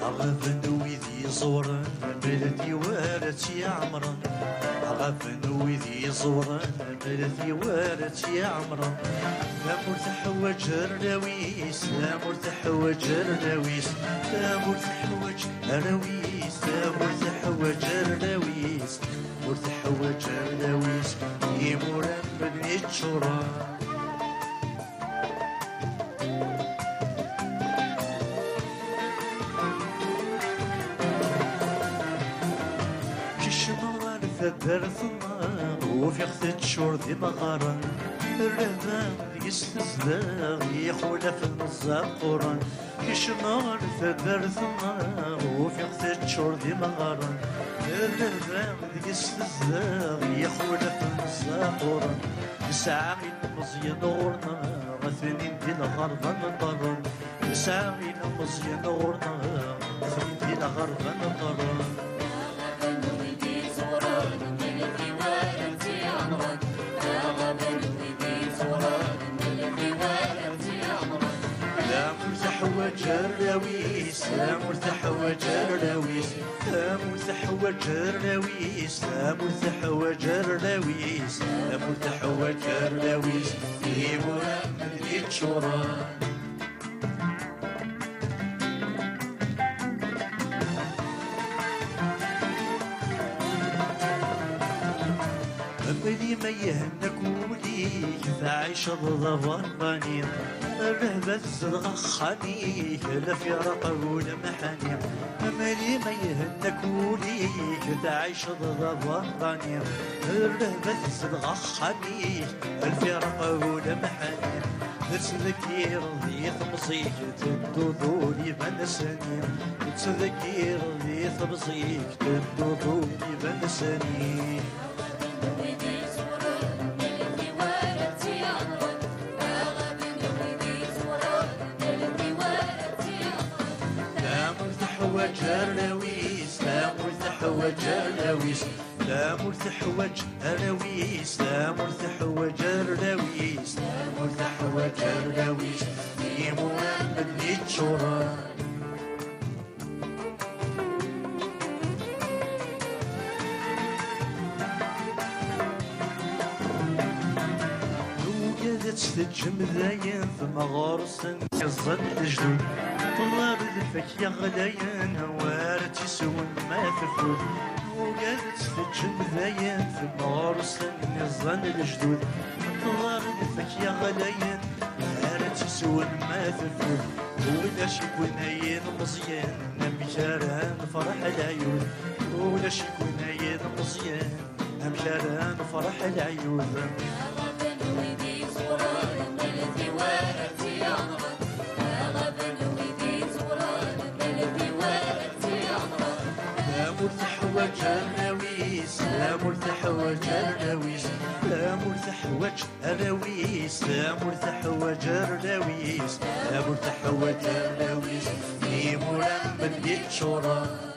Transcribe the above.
أغفن ويذي زورن بلدي وارتي عمرن أغفن ويذي زورن بلدي وارتي عمرن ثامور تحوج الرويس ثامور تحوج الرويس ثامور تحوج الرويس ثامور تحوج الرويس ثامور تحوج الرويس يمورن بني الشوران درثنا وفي خثت شور ذي مغارا الرهبان يستزداغ يخولف المزاقورا كيش نار درثنا وفي خثت شور ذي مغارا الرهبان يستزداغ يخولف المزاقورا ساعي مزيان غورنا غثنين دي الغربة نطرا ساعي مزيان غورنا غثنين دي الغربة نطرا تحوج الرويس ثامور تحوج الرويس ثامور تحوج الرويس ثامور تحوج الرويس ثامور تحوج الرويس في مرمد الشوران أملي ما يهنك وليك فعيش الضبان غنيم الرهبة الزرغة خانيك لا في رقب ولا محانيم أملي ما يهنك وليك تعيش الضبان غنيم الرهبة الزرغة خانيك لا في رقب ولا محانيم تذكير ذي ثمصيك تدودوني بن سنين تذكير ذي ثمصيك تدودوني بن سنين تحوج الرويس ثامور تحوج الرويس ثامور تحوج الرويس ثامور تحوج الرويس ثامور تحوج الرويس في مرمد الشوران وقدت تجم ذاين في مغارس يظن الجدود طلاب الفك يا غلايان وارد يسون ما تفوت وقالت تجم ذاين في مغارس يظن الجدود طلاب الفك يا غلايان وارد يسون ما تفوت ولا شكون عين مزيان مشاران فرح العيون ولا شكون عين مزيان مشاران فرح العيون تحوج الرويس ثامور تحوج الرويس ثامور تحوج الرويس ثامور تحوج الرويس ثامور تحوج الرويس في مرمد الشوران